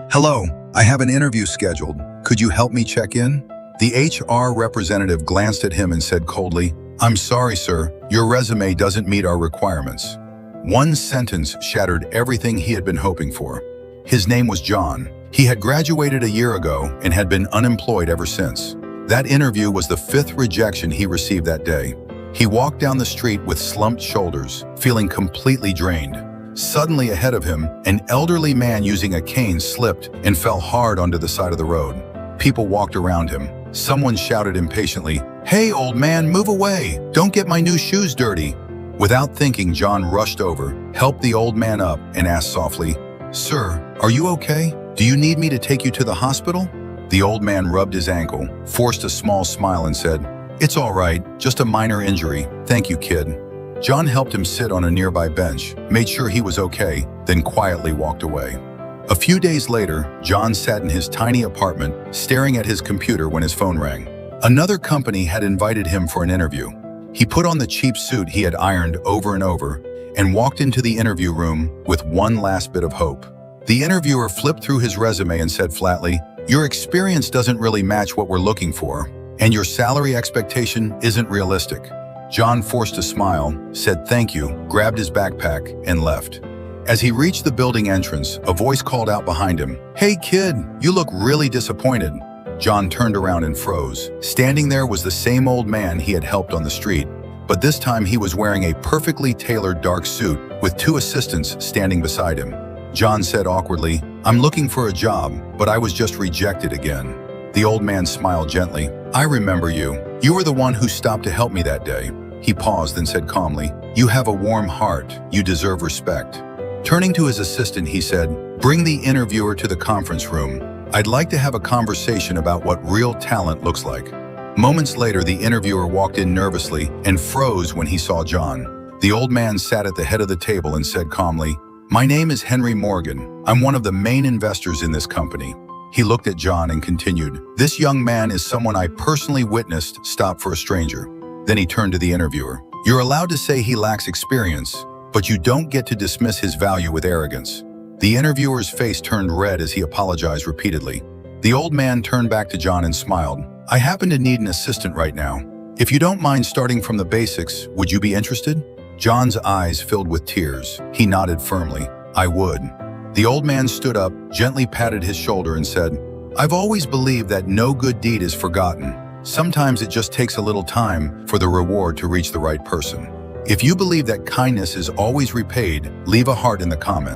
Hello, I have an interview scheduled. Could you help me check in? The HR representative glanced at him and said coldly, "I'm sorry, sir, your resume doesn't meet our requirements." One sentence shattered everything he had been hoping for. His name was John. He had graduated a year ago and had been unemployed ever since. That interview was the fifth rejection he received that day. He walked down the street with slumped shoulders, feeling completely drained. Suddenly ahead of him, an elderly man using a cane slipped and fell hard onto the side of the road. People walked around him. Someone shouted impatiently, "Hey, old man, move away! Don't get my new shoes dirty!" Without thinking, John rushed over, helped the old man up, and asked softly, "Sir, are you okay? Do you need me to take you to the hospital?" The old man rubbed his ankle, forced a small smile, and said, "It's all right, just a minor injury. Thank you, kid." John helped him sit on a nearby bench, made sure he was okay, then quietly walked away. A few days later, John sat in his tiny apartment, staring at his computer when his phone rang. Another company had invited him for an interview. He put on the cheap suit he had ironed over and over and walked into the interview room with one last bit of hope. The interviewer flipped through his resume and said flatly, "Your experience doesn't really match what we're looking for, and your salary expectation isn't realistic." John forced a smile, said thank you, grabbed his backpack, and left. As he reached the building entrance, a voice called out behind him, "Hey kid, you look really disappointed." John turned around and froze. Standing there was the same old man he had helped on the street, but this time he was wearing a perfectly tailored dark suit with two assistants standing beside him. John said awkwardly, "I'm looking for a job, but I was just rejected again." The old man smiled gently. "I remember you. You were the one who stopped to help me that day." He paused and said calmly, "You have a warm heart. You deserve respect." Turning to his assistant, he said, "Bring the interviewer to the conference room. I'd like to have a conversation about what real talent looks like." Moments later, the interviewer walked in nervously and froze when he saw John. The old man sat at the head of the table and said calmly, "My name is Henry Morgan. I'm one of the main investors in this company." He looked at John and continued, "This young man is someone I personally witnessed stop for a stranger." Then he turned to the interviewer. "You're allowed to say he lacks experience, but you don't get to dismiss his value with arrogance." The interviewer's face turned red as he apologized repeatedly. The old man turned back to John and smiled. "I happen to need an assistant right now. If you don't mind starting from the basics, would you be interested?" John's eyes filled with tears. He nodded firmly. "I would." The old man stood up, gently patted his shoulder and said, "I've always believed that no good deed is forgotten. Sometimes it just takes a little time for the reward to reach the right person. If you believe that kindness is always repaid, leave a heart in the comments."